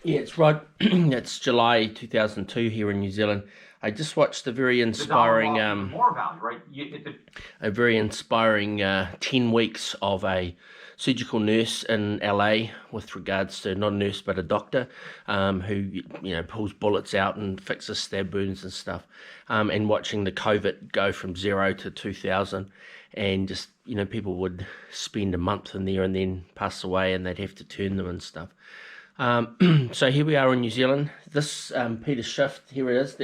Yeah, it's right. It's July 2002 here in New Zealand. I just watched The dollar lost even more value, right? a very inspiring 10 weeks of a surgical nurse in LA with regards to not a nurse but a doctor who pulls bullets out and fixes stab wounds and stuff, and watching the COVID go from 0 to 2000, and just people would spend a month in there and then pass away and they'd have to turn them and stuff. So here we are in New Zealand. This Peter Schiff, here it is,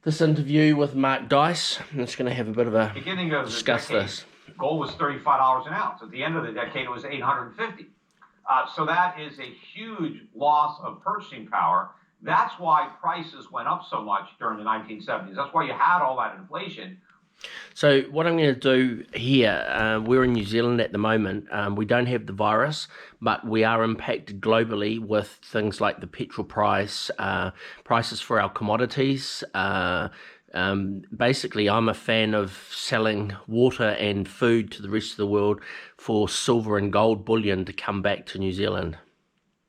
this interview with Mark Dice. I'm just going to have a bit of a beginning of discuss the decade, this. Gold was $35 an ounce. At the end of the decade, it was $850. So that is a huge loss of purchasing power. That's why prices went up so much during the 1970s. That's why you had all that inflation. So what I'm going to do here, we're in New Zealand at the moment. We don't have the virus, but we are impacted globally with things like the petrol price, prices for our commodities. Basically, I'm a fan of selling water and food to the rest of the world for silver and gold bullion to come back to New Zealand.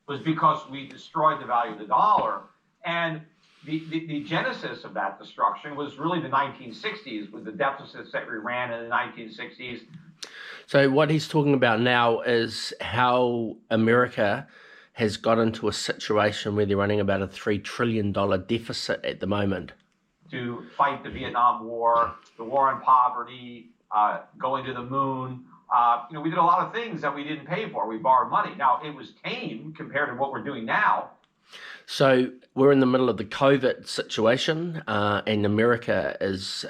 It was because we destroyed the value of the dollar. And the genesis of that destruction was really the 1960s, with the deficits that we ran in the 1960s. So what he's talking about now is how America has got into a situation where they're running about a $3 trillion deficit at the moment. To fight the Vietnam War, the war on poverty, going to the moon. We did a lot of things that we didn't pay for. We borrowed money. Now, it was tame compared to what we're doing now. So we're in the middle of the COVID situation, and America is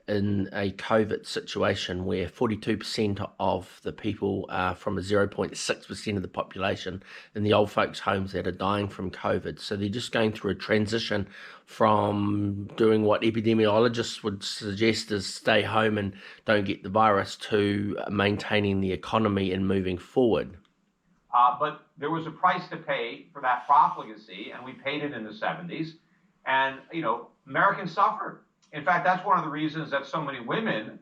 in a COVID situation where 42% of the people are from a 0.6% of the population in the old folks' homes that are dying from COVID. So they're just going through a transition from doing what epidemiologists would suggest is stay home and don't get the virus, to maintaining the economy and moving forward. But there was a price to pay for that profligacy, and we paid it in the 70s. And, Americans suffered. In fact, that's one of the reasons that so many women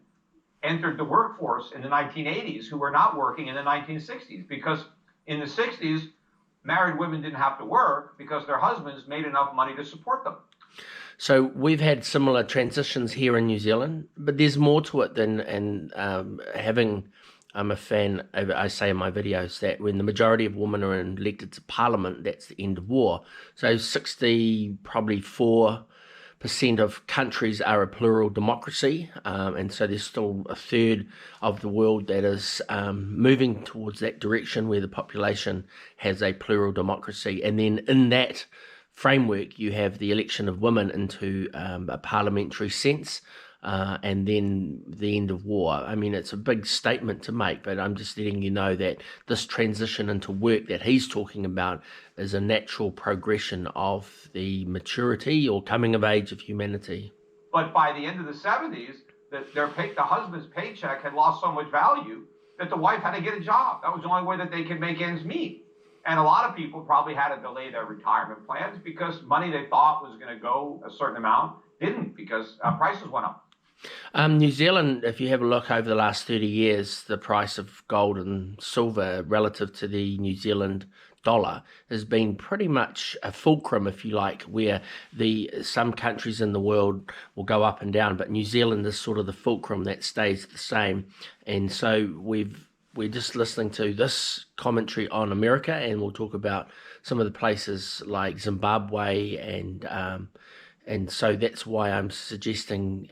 entered the workforce in the 1980s who were not working in the 1960s. Because in the 60s, married women didn't have to work because their husbands made enough money to support them. So we've had similar transitions here in New Zealand, but there's more to it than having... I'm a fan, I say in my videos, that when the majority of women are elected to parliament, that's the end of war. So 4% of countries are a plural democracy, and so there's still a third of the world that is moving towards that direction where the population has a plural democracy. And then in that framework, you have the election of women into a parliamentary sense, and then the end of war. I mean, it's a big statement to make, but I'm just letting you know that this transition into work that he's talking about is a natural progression of the maturity or coming of age of humanity. But by the end of the 70s, the husband's paycheck had lost so much value that the wife had to get a job. That was the only way that they could make ends meet. And a lot of people probably had to delay their retirement plans because money they thought was going to go a certain amount didn't, because prices went up. New Zealand, if you have a look over the last 30 years, the price of gold and silver relative to the New Zealand dollar has been pretty much a fulcrum, if you like, where some countries in the world will go up and down, but New Zealand is sort of the fulcrum that stays the same. And so we're just listening to this commentary on America, and we'll talk about some of the places like Zimbabwe, and so that's why I'm suggesting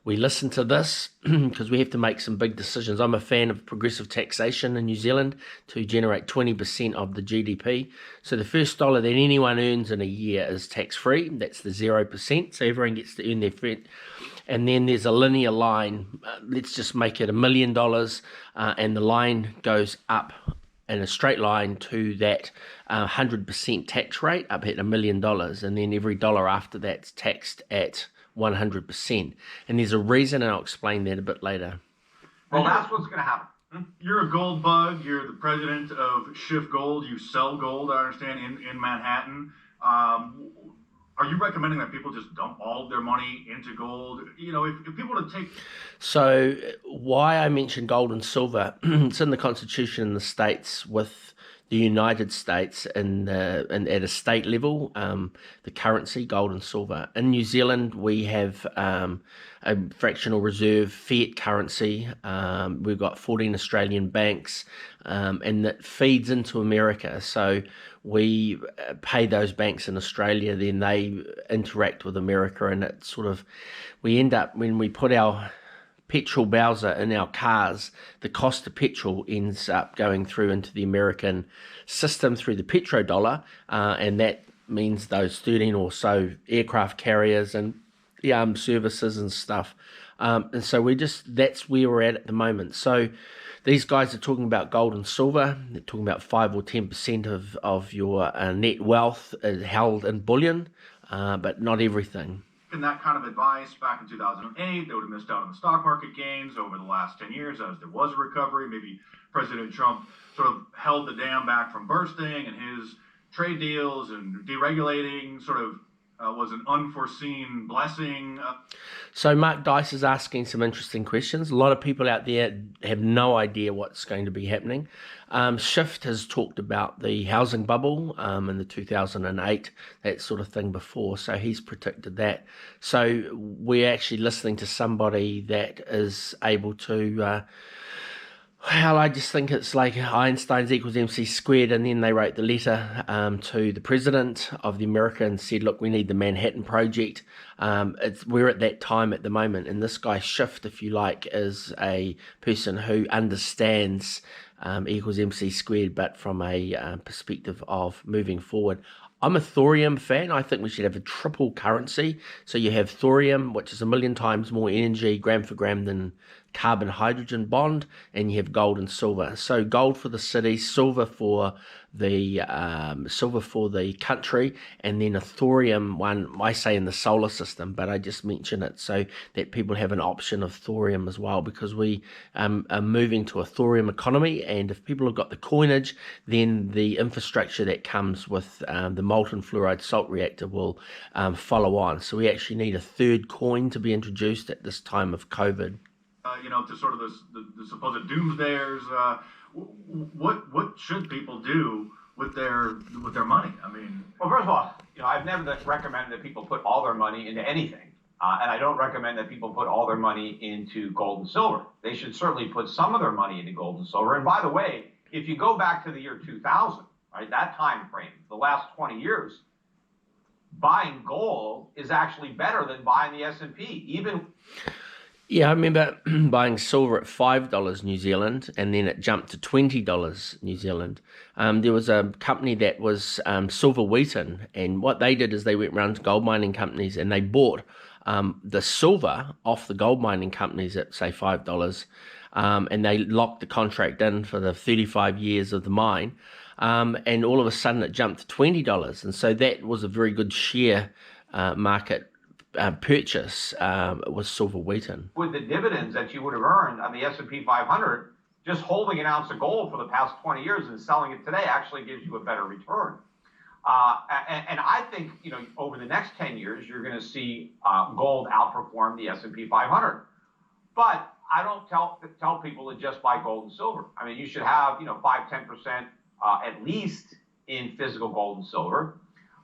we listen to this, because we have to make some big decisions. I'm a fan of progressive taxation in New Zealand to generate 20% of the GDP. So the first dollar that anyone earns in a year is tax-free. That's the 0%. So everyone gets to earn their first. And then there's a linear line. Let's just make it $1 million, and the line goes up in a straight line to that 100% tax rate up at $1 million, and then every dollar after that's taxed at 100%. And there's a reason, and I'll explain that a bit later. Well, that's what's going to happen. You're a gold bug. You're the president of Schiff Gold. You sell gold, I understand, in Manhattan. Are you recommending that people just dump all of their money into gold? If people were to take... So why I mentioned gold and silver, it's in the Constitution in the States with the United States at a state level, the currency, gold and silver. In New Zealand, we have a fractional reserve fiat currency. We've got 14 Australian banks, and that feeds into America. So we pay those banks in Australia, then they interact with America, and it sort of, we end up, when we put our petrol bowser in our cars, the cost of petrol ends up going through into the American system through the petrodollar, and that means those 13 or so aircraft carriers and the armed services and stuff. And so that's where we're at the moment. So these guys are talking about gold and silver. They're talking about 5 or 10% of your net wealth is held in bullion, but not everything. And that kind of advice back in 2008, they would have missed out on the stock market gains over the last 10 years as there was a recovery. Maybe President Trump sort of held the dam back from bursting, and his trade deals and deregulating sort of was an unforeseen blessing. So Mark Dice is asking some interesting questions. A lot of people out there have no idea what's going to be happening. Shift has talked about the housing bubble in the 2008, that sort of thing before, so he's predicted that. So we're actually listening to somebody that is able to I just think it's like Einstein's equals MC squared, and then they wrote the letter to the president of the America and said, look, we need the Manhattan Project. We're at that time at the moment, and this guy Shift, if you like, is a person who understands equals MC squared, but from a perspective of moving forward. I'm a thorium fan. I think we should have a triple currency. So you have thorium, which is 1,000,000 times more energy, gram for gram, than carbon hydrogen bond, and you have gold and silver. So gold for the city, silver for the country, and then a thorium one, I say in the solar system, but I just mention it so that people have an option of thorium as well, because we are moving to a thorium economy, and if people have got the coinage, then the infrastructure that comes with the molten fluoride salt reactor will follow on. So we actually need a third coin to be introduced at this time of COVID. To sort of the supposed doomsdayers. What should people do with their money? I mean, well, first of all, I've never recommended that people put all their money into anything, and I don't recommend that people put all their money into gold and silver. They should certainly put some of their money into gold and silver. And by the way, if you go back to the year 2000, right, that time frame, the last 20 years, buying gold is actually better than buying the S&P, even. Yeah, I remember buying silver at $5 New Zealand, and then it jumped to $20 New Zealand. There was a company that was Silver Wheaton, and what they did is they went around to gold mining companies and they bought the silver off the gold mining companies at, say, $5, and they locked the contract in for the 35 years of the mine, and all of a sudden it jumped to $20, and so that was a very good share market purchase was Silver Wheaton. With the dividends that you would have earned on the S&P 500, just holding an ounce of gold for the past 20 years and selling it today actually gives you a better return. And I think over the next 10 years you're going to see gold outperform the S&P 500. But I don't tell people to just buy gold and silver. I mean, you should have 5-10% at least in physical gold and silver.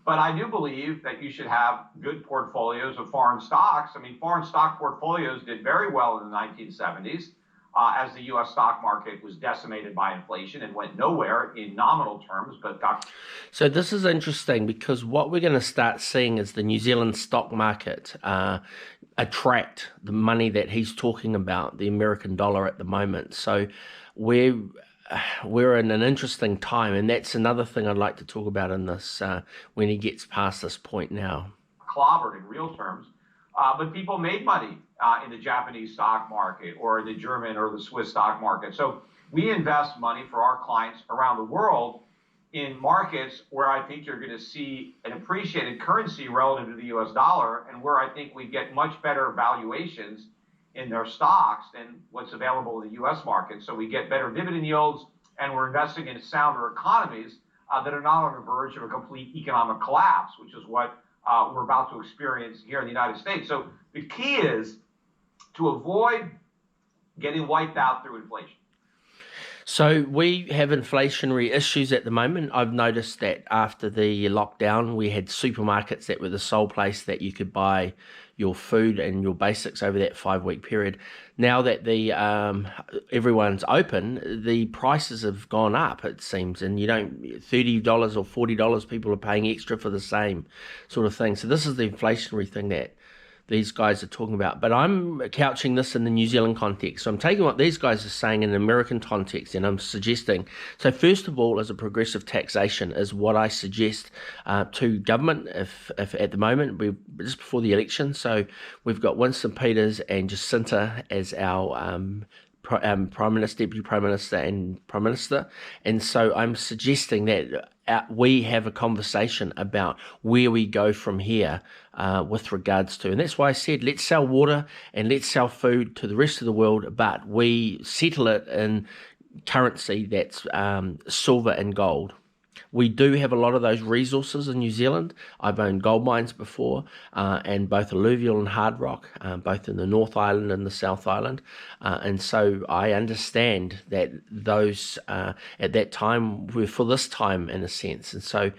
But I do believe that you should have good portfolios of foreign stocks. I mean, foreign stock portfolios did very well in the 1970s as the U.S. stock market was decimated by inflation and went nowhere in nominal terms, but got. So this is interesting, because what we're going to start seeing is the New Zealand stock market attract the money that he's talking about, the American dollar at the moment. So we're in an interesting time, and that's another thing I'd like to talk about in this when he gets past this point now. Clobbered in real terms, but people made money in the Japanese stock market or the German or the Swiss stock market. So we invest money for our clients around the world in markets where I think you're going to see an appreciated currency relative to the US dollar, and where I think we get much better valuations in their stocks than what's available in the U.S. market. So we get better dividend yields, and we're investing in sounder economies that are not on the verge of a complete economic collapse, which is what we're about to experience here in the United States. So the key is to avoid getting wiped out through inflation. So we have inflationary issues at the moment. I've noticed that after the lockdown, we had supermarkets that were the sole place that you could buy your food and your basics over that 5 week period. Now that the everyone's open, the prices have gone up, it seems, and you don't $30 or $40 people are paying extra for the same sort of thing. So this is the inflationary thing that these guys are talking about. But I'm couching this in the New Zealand context. So I'm taking what these guys are saying in an American context, and I'm suggesting. So first of all, as a progressive taxation is what I suggest to government. If at the moment we just before the election, so we've got Winston Peters and Jacinta as our Prime Minister, Deputy Prime Minister, and Prime Minister. And so I'm suggesting that we have a conversation about where we go from here with regards to, and that's why I said let's sell water and let's sell food to the rest of the world, but we settle it in currency that's silver and gold. We do have a lot of those resources in New Zealand. I've owned gold mines before, and both alluvial and hard rock, both in the North Island and the South Island. And so I understand that those at that time were for this time in a sense. And so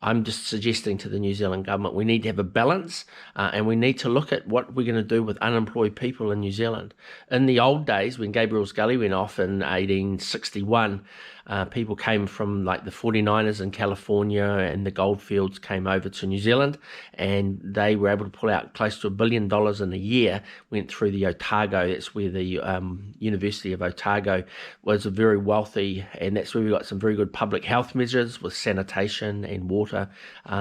I'm just suggesting to the New Zealand government we need to have a balance, and we need to look at what we're going to do with unemployed people in New Zealand. In the old days, when Gabriel's Gully went off in 1861, people came from like the 49ers in California and the goldfields came over to New Zealand, and they were able to pull out close to $1 billion in a year, went through the Otago. That's where the University of Otago was very wealthy, and that's where we got some very good public health measures with sanitation and water.